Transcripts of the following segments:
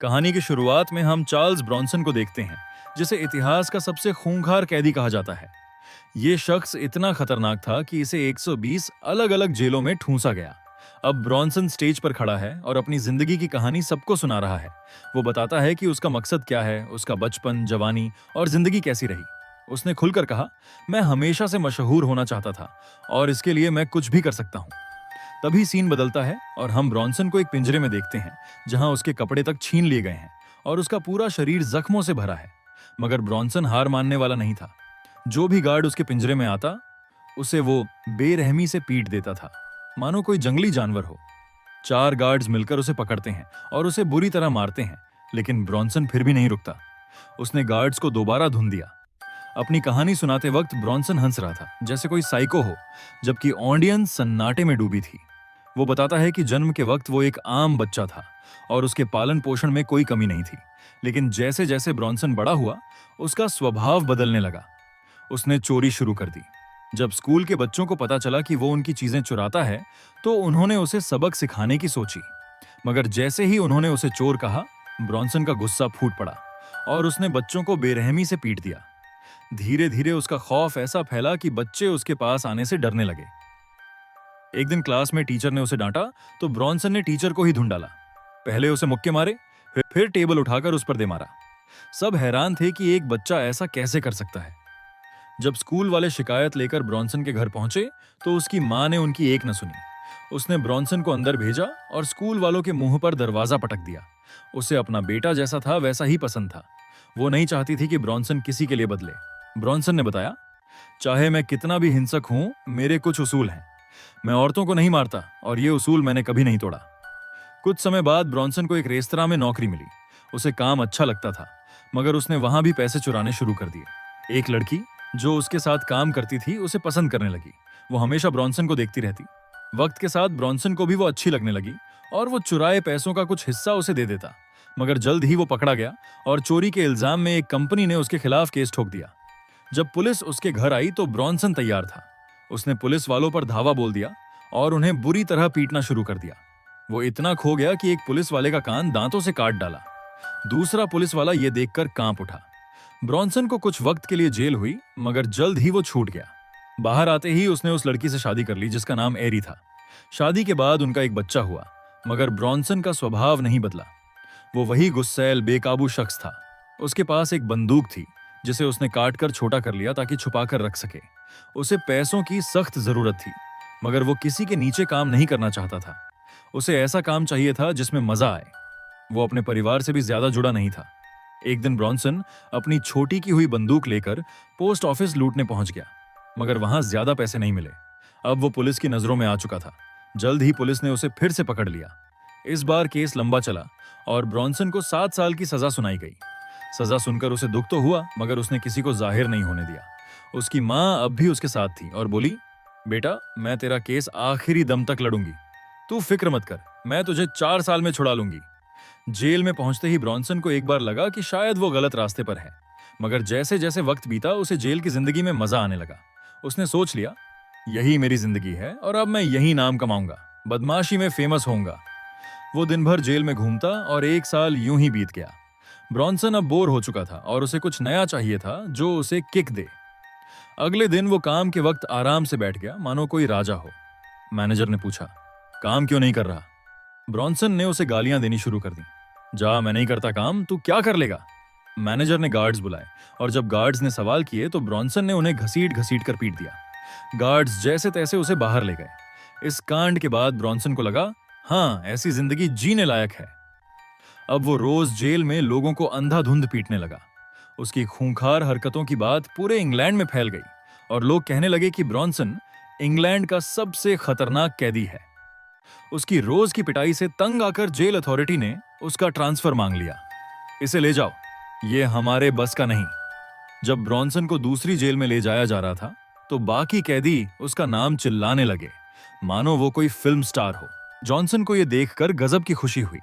कहानी की शुरुआत में हम चार्ल्स ब्रॉन्सन को देखते हैं, जिसे इतिहास का सबसे खूंखार कैदी कहा जाता है। ये शख्स इतना खतरनाक था कि इसे 120 अलग-अलग जेलों में ठूंसा गया। अब ब्रॉन्सन स्टेज पर खड़ा है और अपनी जिंदगी की कहानी सबको सुना रहा है। वो बताता है कि उसका मकसद क्या है, उसका बचपन, जवानी और जिंदगी कैसी रही। उसने खुलकर कहा, मैं हमेशा से मशहूर होना चाहता था और इसके लिए मैं कुछ भी कर सकता हूँ। तभी सीन बदलता है और हम ब्रॉन्सन को एक पिंजरे में देखते हैं, जहां उसके कपड़े तक छीन लिए गए हैं और उसका पूरा शरीर जख्मों से भरा है। मगर ब्रॉन्सन हार मानने वाला नहीं था। जो भी गार्ड उसके पिंजरे में आता, उसे वो बेरहमी से पीट देता था, मानो कोई जंगली जानवर हो। 4 गार्ड्स मिलकर उसे पकड़ते हैं और उसे बुरी तरह मारते हैं, लेकिन ब्रॉन्सन फिर भी नहीं रुकता। उसने गार्ड्स को दोबारा धुन दिया। अपनी कहानी सुनाते वक्त ब्रॉन्सन हंस रहा था, जैसे कोई साइको हो, जबकि ऑडियंस सन्नाटे में डूबी थी। वो बताता है कि जन्म के वक्त वो एक आम बच्चा था और उसके पालन पोषण में कोई कमी नहीं थी। लेकिन जैसे जैसे ब्रॉन्सन बड़ा हुआ, उसका स्वभाव बदलने लगा। उसने चोरी शुरू कर दी। जब स्कूल के बच्चों को पता चला कि वो उनकी चीजें चुराता है, तो उन्होंने उसे सबक सिखाने की सोची। मगर जैसे ही उन्होंने उसे चोर कहा, ब्रॉन्सन का गुस्सा फूट पड़ा और उसने बच्चों को बेरहमी से पीट दिया। धीरे धीरे उसका खौफ ऐसा फैला कि बच्चे उसके पास आने से डरने लगे। एक दिन क्लास में टीचर ने उसे डांटा, तो ब्रॉन्सन ने टीचर को ही धुन डाला। पहले उसे मुक्के मारे, फिर टेबल उठाकर उस पर दे मारा। सब हैरान थे कि एक बच्चा ऐसा कैसे कर सकता है। जब स्कूल वाले शिकायत लेकर ब्रॉन्सन के घर पहुंचे, तो उसकी मां ने उनकी एक न सुनी। उसने ब्रॉन्सन को अंदर भेजा और स्कूल वालों के मुंह पर दरवाजा पटक दिया। उसे अपना बेटा जैसा था वैसा ही पसंद था। वो नहीं चाहती थी कि ब्रॉन्सन किसी के लिए बदले। ब्रॉन्सन ने बताया, चाहे मैं कितना भी हिंसक हूं, मेरे कुछ उसूल हैं। मैं औरतों को नहीं मारता और ये उसूल मैंने कभी नहीं तोड़ा। कुछ समय बाद ब्रॉन्सन को एक रेस्तरां में नौकरी मिली। उसे काम अच्छा लगता था, मगर उसने वहां भी पैसे चुराने शुरू कर दिए। एक लड़की जो उसके साथ काम करती थी, उसे पसंद करने लगी। वो हमेशा ब्रॉन्सन को देखती रहती। वक्त के साथ ब्रॉन्सन को भी वो अच्छी लगने लगी और वो चुराए पैसों का कुछ हिस्सा उसे दे देता। मगर जल्द ही वो पकड़ा गया और चोरी के इल्जाम में एक कंपनी ने उसके खिलाफ केस ठोक दिया। जब पुलिस उसके घर आई, तो ब्रॉन्सन तैयार था। उसने पुलिस वालों पर धावा बोल दिया और उन्हें बुरी तरह पीटना शुरू कर दिया। वो इतना खो गया कि एक पुलिस वाले का कान दांतों से काट डाला। दूसरा पुलिस वाला ये देखकर कांप उठा। ब्रॉन्सन को कुछ वक्त के लिए जेल हुई, मगर जल्द ही वो छूट गया। बाहर आते ही उसने उस लड़की से शादी कर ली जिसका नाम एरी था। शादी के बाद उनका एक बच्चा हुआ, मगर ब्रॉन्सन का स्वभाव नहीं बदला। वो वही गुस्सैल, बेकाबू शख्स था। उसके पास एक बंदूक थी, जिसे उसने काटकर छोटा कर लिया ताकि छुपाकर रख सके। उसे पैसों की सख्त जरूरत थी, मगर वो किसी के नीचे काम नहीं करना चाहता था। उसे ऐसा काम चाहिए था जिसमें मजा आए। वो अपने परिवार से भी ज्यादा जुड़ा नहीं था। एक दिन ब्रॉन्सन अपनी छोटी की हुई बंदूक लेकर पोस्ट ऑफिस लूटने पहुंच गया, मगर वहां ज्यादा पैसे नहीं मिले। अब वो पुलिस की नजरों में आ चुका था। जल्द ही पुलिस ने उसे फिर से पकड़ लिया। इस बार केस लंबा चला और ब्रॉन्सन को 7 साल की सजा सुनाई गई। सजा सुनकर उसे दुख तो हुआ, मगर उसने किसी को जाहिर नहीं होने दिया। उसकी मां अब भी उसके साथ थी और बोली, बेटा, मैं तेरा केस आखिरी दम तक लड़ूंगी। तू फिक्र मत कर, मैं तुझे 4 साल में छुड़ा लूंगी। जेल में पहुंचते ही ब्रॉन्सन को एक बार लगा कि शायद वो गलत रास्ते पर है, मगर जैसे जैसे वक्त बीता, उसे जेल की जिंदगी में मजा आने लगा। उसने सोच लिया, यही मेरी जिंदगी है और अब मैं यही नाम कमाऊंगा, बदमाशी में फेमस होऊंगा। वो दिन भर जेल में घूमता और 1 साल यूं ही बीत गया। ब्रॉन्सन अब बोर हो चुका था और उसे कुछ नया चाहिए था जो उसे किक दे। अगले दिन वो काम के वक्त आराम से बैठ गया, मानो कोई राजा हो। मैनेजर ने पूछा, काम क्यों नहीं कर रहा? ब्रॉन्सन ने उसे गालियां देनी शुरू कर दी। जा, मैं नहीं करता काम, तू क्या कर लेगा? मैनेजर ने गार्ड्स बुलाए और जब गार्ड्स ने सवाल किए, तो ब्रॉन्सन ने उन्हें घसीट घसीट कर पीट दिया। गार्ड्स जैसे तैसे उसे बाहर ले गए। इस कांड के बाद ब्रॉन्सन को लगा, हाँ, ऐसी जिंदगी जीने लायक है। अब वो रोज जेल में लोगों को अंधाधुंध पीटने लगा। उसकी खूंखार हरकतों की बात पूरे इंग्लैंड में फैल गई और लोग कहने लगे कि ब्रॉन्सन इंग्लैंड का सबसे खतरनाक कैदी है। उसकी रोज की पिटाई से तंग आकर जेल अथॉरिटी ने उसका ट्रांसफर मांग लिया। इसे ले जाओ, ये हमारे बस का नहीं। जब ब्रॉन्सन को दूसरी जेल में ले जाया जा रहा था, तो बाकी कैदी उसका नाम चिल्लाने लगे, मानो वो कोई फिल्म स्टार हो। जॉनसन को यह देखकर गजब की खुशी हुई,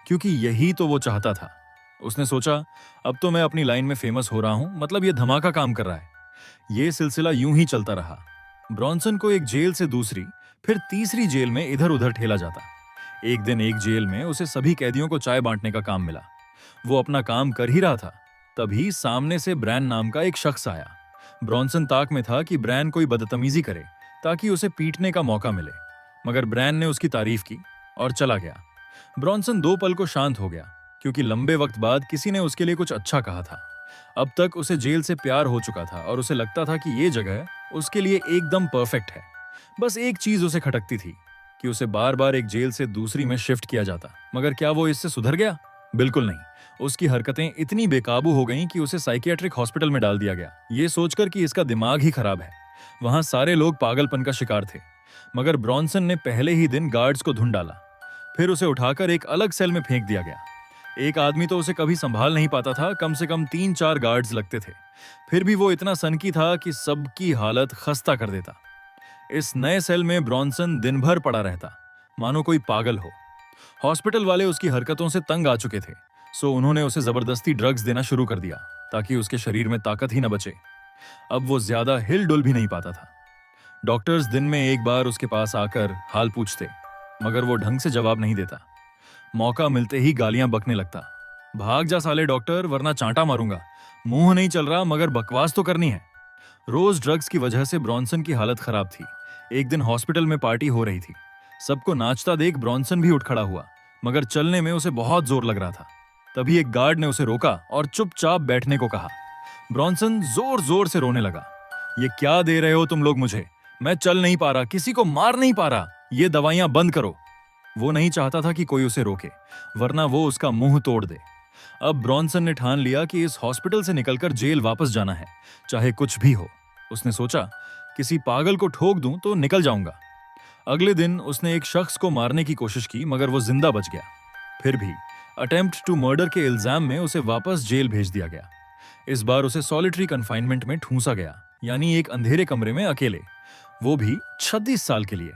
क्योंकि यही तो वो चाहता था। उसने सोचा, अब तो मैं अपनी लाइन में फेमस हो रहा हूं, मतलब ये धमाका काम कर रहा है। ये सिलसिला यूं ही चलता रहा। ब्रॉन्सन को एक जेल से दूसरी, फिर तीसरी जेल में इधर उधर ठेला जाता। एक दिन एक जेल में उसे सभी कैदियों को चाय बांटने का काम मिला। वो अपना काम कर ही रहा था, तभी सामने से ब्रैन नाम का एक शख्स आया। ब्रॉन्सन ताक में था कि ब्रैन कोई बदतमीजी करे ताकि उसे पीटने का मौका मिले, मगर ब्रैन ने उसकी तारीफ की और चला गया। ब्रॉन्सन 2 पल को शांत हो गया, क्योंकि लंबे वक्त बाद किसी ने उसके लिए कुछ अच्छा कहा था। अब तक उसे जेल से प्यार हो चुका था और उसे लगता था कि ये जगह उसके लिए एकदम परफेक्ट है। बस एक चीज उसे खटकती थी कि उसे बार बार एक जेल से दूसरी में शिफ्ट किया जाता। मगर क्या वो इससे सुधर गया? बिल्कुल नहीं। उसकी हरकतें इतनी बेकाबू हो गईं कि उसे साइकियाट्रिक हॉस्पिटल में डाल दिया गया, ये सोचकर कि इसका दिमाग ही खराब है। वहां सारे लोग पागलपन का शिकार थे। मगर ब्रॉन्सन ने पहले ही दिन गार्ड्स को ढूंढ डाला। फिर उसे उठाकर एक अलग सेल में फेंक दिया गया। एक आदमी तो उसे कभी संभाल नहीं पाता था, कम से कम 3-4 गार्ड्स लगते थे। फिर भी वो इतना सनकी था कि सबकी हालत खस्ता कर देता। इस नए सेल में ब्रॉन्सन दिन भर पड़ा रहता, मानो कोई पागल हो। हॉस्पिटल वाले उसकी हरकतों से तंग आ चुके थे, सो उन्होंने उसे जबरदस्ती ड्रग्स देना शुरू कर दिया ताकि उसके शरीर में ताकत ही न बचे। अब वो ज्यादा हिल डुल भी नहीं पाता था। डॉक्टर्स दिन में एक बार उसके पास आकर हाल पूछते, मगर वो ढंग से जवाब नहीं देता। मौका मिलते ही गालियां बकने लगता। भाग जा साले डॉक्टर, वरना चांटा मारूंगा। मुंह नहीं चल रहा मगर बकवास तो करनी है। रोज ड्रग्स की वजह से ब्रॉन्सन की हालत खराब थी। एक दिन हॉस्पिटल में पार्टी हो रही थी। सबको नाचता देख ब्रॉन्सन भी उठ खड़ा हुआ, मगर चलने में उसे बहुत जोर लग रहा था। तभी एक गार्ड ने उसे रोका और चुपचाप बैठने को कहा। ब्रॉन्सन जोर जोर से रोने लगा। ये क्या दे रहे हो तुम लोग मुझे? मैं चल नहीं पा रहा, किसी को मार नहीं पा रहा, ये दवाइयां बंद करो। वो नहीं चाहता था कि कोई उसे रोके, वरना वो उसका मुंह तोड़ दे। अब ब्रॉन्सन ने ठान लिया कि इस हॉस्पिटल से निकलकर जेल वापस जाना है, चाहे कुछ भी हो। उसने सोचा, किसी पागल को ठोक दूं तो निकल जाऊंगा। अगले दिन उसने एक शख्स को मारने की कोशिश की, मगर वो जिंदा बच गया। फिर भी अटेम्प्ट टू मर्डर के इल्जाम में उसे वापस जेल भेज दिया गया। इस बार उसे सॉलिटरी कन्फाइनमेंट में ठूंसा गया, यानी एक अंधेरे कमरे में अकेले, वो भी 36 साल के लिए।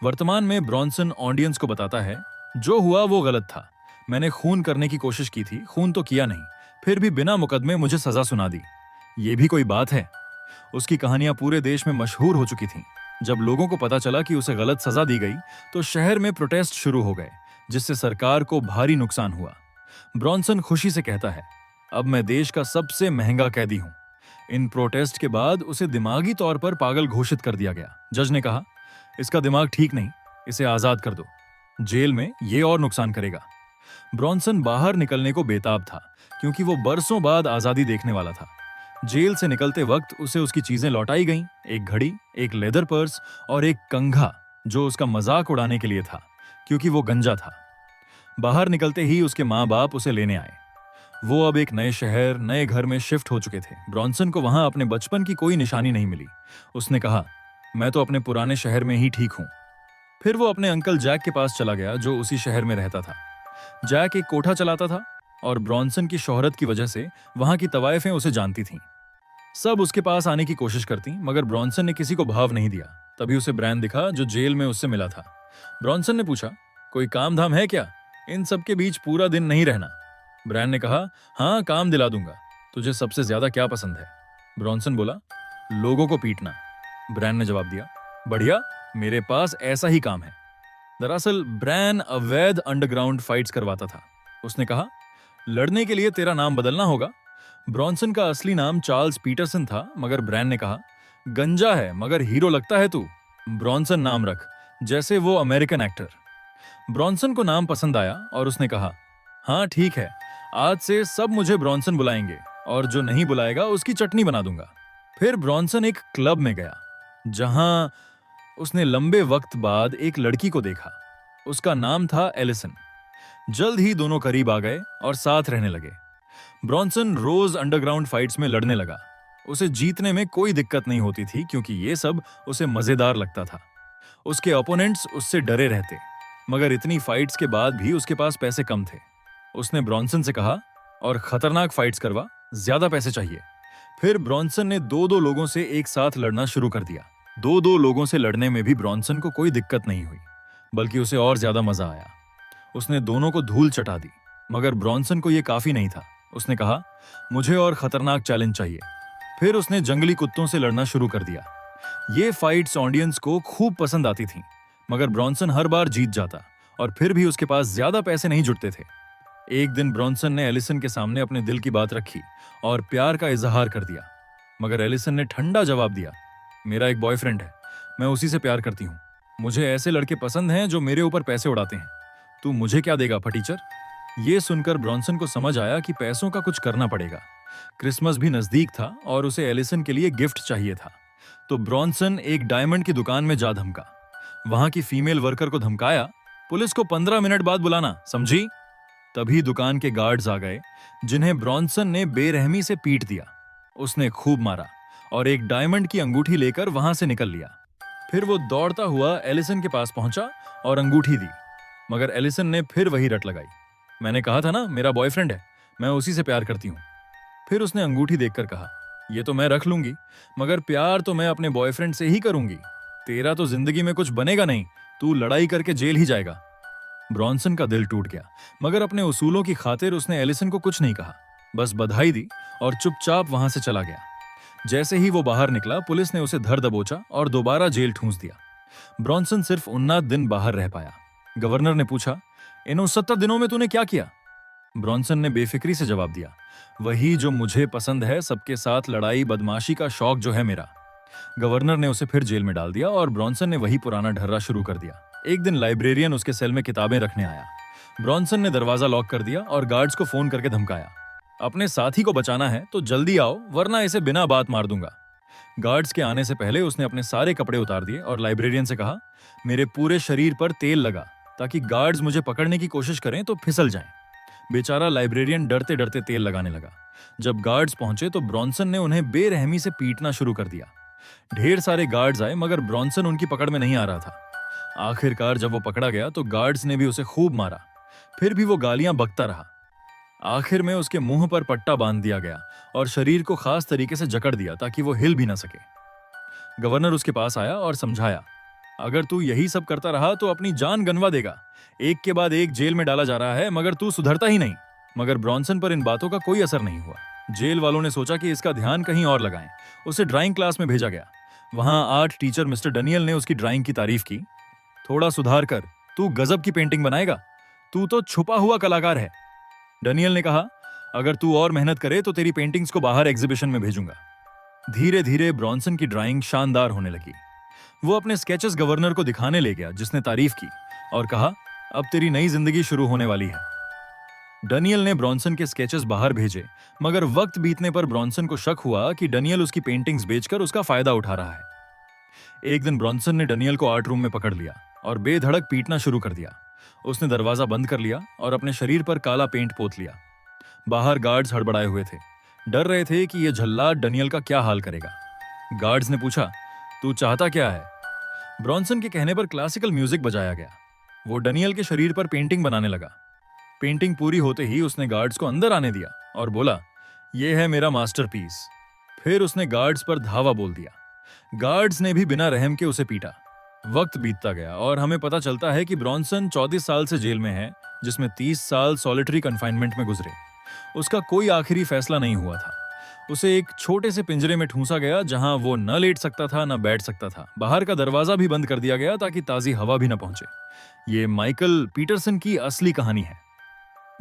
वर्तमान में ब्रॉन्सन ऑडियंस को बताता है, जो हुआ वो गलत था। मैंने खून करने की कोशिश की थी, खून तो किया नहीं, फिर भी बिना मुकदमे मुझे सजा सुना दी। ये भी कोई बात है? उसकी कहानियां पूरे देश में मशहूर हो चुकी थीं। जब लोगों को पता चला कि उसे गलत सजा दी गई, तो शहर में प्रोटेस्ट शुरू हो गए, जिससे सरकार को भारी नुकसान हुआ। ब्रॉन्सन खुशी से कहता है, अब मैं देश का सबसे महंगा कैदी हूं। इन प्रोटेस्ट के बाद उसे दिमागी तौर पर पागल घोषित कर दिया गया। जज ने कहा, इसका दिमाग ठीक नहीं, इसे आजाद कर दो, जेल में ये और नुकसान करेगा। ब्रॉन्सन बाहर निकलने को बेताब था, क्योंकि वो बरसों बाद आजादी देखने वाला था। जेल से निकलते वक्त उसे उसकी चीजें लौटाई गईं, एक घड़ी, एक लेदर पर्स और एक कंघा, जो उसका मजाक उड़ाने के लिए था, क्योंकि वो गंजा था। बाहर निकलते ही उसके माँ बाप उसे लेने आए। वो अब एक नए शहर, नए घर में शिफ्ट हो चुके थे। ब्रॉन्सन को वहां अपने बचपन की कोई निशानी नहीं मिली। उसने कहा, मैं तो अपने पुराने शहर में ही ठीक हूं। फिर वो अपने अंकल जैक के पास चला गया, जो उसी शहर में रहता था। जैक एक कोठा चलाता था और ब्रॉन्सन की शोहरत की वजह से वहां की तवायफें उसे जानती थीं। सब उसके पास आने की कोशिश करती, मगर ब्रॉन्सन ने किसी को भाव नहीं दिया। तभी उसे ब्रैन दिखा, जो जेल में उससे मिला था। ब्रॉन्सन ने पूछा, कोई काम धाम है क्या? इन सब के बीच पूरा दिन नहीं रहना। ब्रैन ने कहा, हाँ, काम दिला दूंगा। तुझे सबसे ज्यादा क्या पसंद है? ब्रॉन्सन बोला, लोगों को पीटना। ब्रैन ने जवाब दिया, बढ़िया, मेरे पास ऐसा ही काम है। दरअसल ब्रैन अवैध अंडरग्राउंड फाइट्स करवाता था। उसने कहा, लड़ने के लिए तेरा नाम बदलना होगा। ब्रॉन्सन का असली नाम चार्ल्स पीटरसन था, मगर ब्रैन ने कहा, गंजा है मगर हीरो लगता है तू, ब्रॉन्सन नाम रख, जैसे वो अमेरिकन एक्टर। ब्रॉन्सन को नाम पसंद आया और उसने कहा, हाँ ठीक है, आज से सब मुझे ब्रॉन्सन बुलाएंगे और जो नहीं बुलाएगा उसकी चटनी बना दूंगा। फिर ब्रॉन्सन एक क्लब में गया, जहां उसने लंबे वक्त बाद एक लड़की को देखा। उसका नाम था एलिसन। जल्द ही दोनों करीब आ गए और साथ रहने लगे। ब्रॉन्सन रोज अंडरग्राउंड फाइट्स में लड़ने लगा। उसे जीतने में कोई दिक्कत नहीं होती थी, क्योंकि ये सब उसे मजेदार लगता था। उसके ओपोनेंट्स उससे डरे रहते, मगर इतनी फाइट्स के बाद भी उसके पास पैसे कम थे। उसने ब्रॉन्सन से कहा, और खतरनाक फाइट्स करवा, ज्यादा पैसे चाहिए। फिर ब्रॉन्सन ने 2-2 लोगों से एक साथ लड़ना शुरू कर दिया। 2-2 लोगों से लड़ने में भी ब्रॉन्सन को कोई दिक्कत नहीं हुई, बल्कि उसे और ज्यादा मजा आया। उसने दोनों को धूल चटा दी, मगर ब्रॉन्सन को यह काफी नहीं था। उसने कहा, मुझे और खतरनाक चैलेंज चाहिए। फिर उसने जंगली कुत्तों से लड़ना शुरू कर दिया। ये फाइट्स ऑडियंस को खूब पसंद आती थीं, मगर ब्रॉन्सन हर बार जीत जाता और फिर भी उसके पास ज्यादा पैसे नहीं जुटते थे। एक दिन ब्रॉन्सन ने एलिसन के सामने अपने दिल की बात रखी और प्यार का इजहार कर दिया, मगर एलिसन ने ठंडा जवाब दिया, मेरा एक बॉयफ्रेंड है, मैं उसी से प्यार करती हूँ। मुझे ऐसे लड़के पसंद हैं जो मेरे ऊपर पैसे उड़ाते हैं। तू मुझे क्या देगा फटीचर? ये सुनकर ब्रॉन्सन को समझ आया कि पैसों का कुछ करना पड़ेगा। क्रिसमस भी नजदीक था और उसे एलिसन के लिए गिफ्ट चाहिए था। तो ब्रॉन्सन एक डायमंड की दुकान में जा धमका। वहां की फीमेल वर्कर को धमकाया, पुलिस को 15 मिनट बाद बुलाना, समझी? तभी दुकान के गार्ड्स आ गए, जिन्हें ब्रॉन्सन ने बेरहमी से पीट दिया। उसने खूब मारा और एक डायमंड की अंगूठी लेकर वहां से निकल लिया। फिर वो दौड़ता हुआ एलिसन के पास पहुंचा और अंगूठी दी, मगर एलिसन ने फिर वही रट लगाई, मैंने कहा था ना मेरा बॉयफ्रेंड है, मैं उसी से प्यार करती हूँ। फिर उसने अंगूठी देखकर कहा, ये तो मैं रख लूंगी, मगर प्यार तो मैं अपने बॉयफ्रेंड से ही करूंगी। तेरा तो जिंदगी में कुछ बनेगा नहीं, तू लड़ाई करके जेल ही जाएगा। ब्रॉन्सन का दिल टूट गया, मगर अपने उसूलों की खातिर उसने एलिसन को कुछ नहीं कहा, बस बधाई दी और चुपचाप वहां से चला गया। जैसे ही वो बाहर निकला, पुलिस ने उसे धर दबोचा और दोबारा जेल ठूंस दिया। ब्रॉन्सन सिर्फ 19 दिन बाहर रह पाया। गवर्नर ने पूछा, इन 69 दिनों में तूने क्या किया? ब्रॉन्सन ने बेफिक्री से जवाब दिया, वही जो मुझे पसंद है, सबके साथ लड़ाई बदमाशी का शौक जो है मेरा। गवर्नर ने उसे फिर जेल में डाल दिया और ब्रॉन्सन ने वही पुराना ढर्रा शुरू कर दिया। एक दिन लाइब्रेरियन उसके सेल में किताबें रखने आया। ब्रॉन्सन ने दरवाजा लॉक कर दिया और गार्ड्स को फोन करके धमकाया, अपने साथी को बचाना है तो जल्दी आओ, वरना इसे बिना बात मार दूंगा। गार्ड्स के आने से पहले उसने अपने सारे कपड़े उतार दिए और लाइब्रेरियन से कहा, मेरे पूरे शरीर पर तेल लगा ताकि गार्ड्स मुझे पकड़ने की कोशिश करें तो फिसल जाएं। बेचारा लाइब्रेरियन डरते डरते तेल लगाने लगा। जब गार्ड्स पहुंचे तो ब्रॉन्सन ने उन्हें बेरहमी से पीटना शुरू कर दिया। ढेर सारे गार्ड्स आए, मगर ब्रॉन्सन उनकी पकड़ में नहीं आ रहा था। आखिरकार जब वो पकड़ा गया तो गार्ड्स ने भी उसे खूब मारा, फिर भी वो गालियां बकता रहा। आखिर में उसके मुंह पर पट्टा बांध दिया गया और शरीर को खास तरीके से जकड़ दिया ताकि वो हिल भी ना सके। गवर्नर उसके पास आया और समझाया, अगर तू यही सब करता रहा तो अपनी जान गंवा देगा। एक के बाद एक जेल में डाला जा रहा है, मगर तू सुधरता ही नहीं। मगर ब्रॉन्सन पर इन बातों का कोई असर नहीं हुआ। जेल वालों ने सोचा कि इसका ध्यान कहीं और लगाएं। उसे ड्राइंग क्लास में भेजा गया। वहां आर्ट टीचर मिस्टर डैनियल ने उसकी ड्राइंग की तारीफ की। थोड़ा सुधार कर, तू गजब की पेंटिंग बनाएगा, तू तो छुपा हुआ कलाकार है। डैनियल ने कहा, अगर तू और मेहनत करे तो तेरी पेंटिंग्स को बाहर एग्जीबिशन में भेजूंगा। धीरे धीरे ब्रॉन्सन की ड्राइंग शानदार होने लगी। वो अपने स्केचेस गवर्नर को दिखाने ले गया, जिसने तारीफ की और कहा, अब तेरी नई जिंदगी शुरू होने वाली है। डैनियल ने ब्रॉन्सन के स्केचेस बाहर भेजे, मगर वक्त बीतने पर ब्रॉन्सन को शक हुआ कि डैनियल उसकी पेंटिंग्स बेचकर उसका फायदा उठा रहा है। एक दिन ब्रॉन्सन ने डैनियल को आर्ट रूम में पकड़ लिया और बेधड़क पीटना शुरू कर दिया। उसने दरवाजा बंद कर लिया और अपने शरीर पर काला पेंट पोत लिया। बाहर गार्ड्स हड़बड़ाए हुए थे, डर रहे थे कि यह झल्लाद डैनियल का क्या हाल करेगा। गार्ड्स ने पूछा, तू चाहता क्या है? ब्रॉन्सन के कहने पर क्लासिकल म्यूजिक बजाया गया। वो डैनियल के शरीर पर पेंटिंग बनाने लगा। पेंटिंग पूरी होते ही उसने गार्ड्स को अंदर आने दिया और बोला, यह है मेरा मास्टरपीस। फिर उसने गार्ड्स पर धावा बोल दिया। गार्ड्स ने भी बिना रहम के उसे पीटा। वक्त बीतता गया और हमें पता चलता है कि ब्रॉन्सन 34 साल से जेल में है, जिसमें 30 साल सॉलिटरी कन्फाइनमेंट में गुजरे। उसका कोई आखिरी फैसला नहीं हुआ था। उसे एक छोटे से पिंजरे में ठूंसा गया, जहां वो न लेट सकता था न बैठ सकता था। बाहर का दरवाजा भी बंद कर दिया गया ताकि ताजी हवा भी न पहुंचे। ये माइकल पीटरसन की असली कहानी है,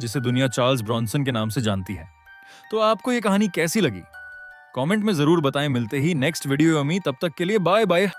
जिसे दुनिया चार्ल्स ब्रॉन्सन के नाम से जानती है। तो आपको ये कहानी कैसी लगी? कमेंट में जरूर बताएं। मिलते ही नेक्स्ट वीडियो में, तब तक के लिए बाय बाय।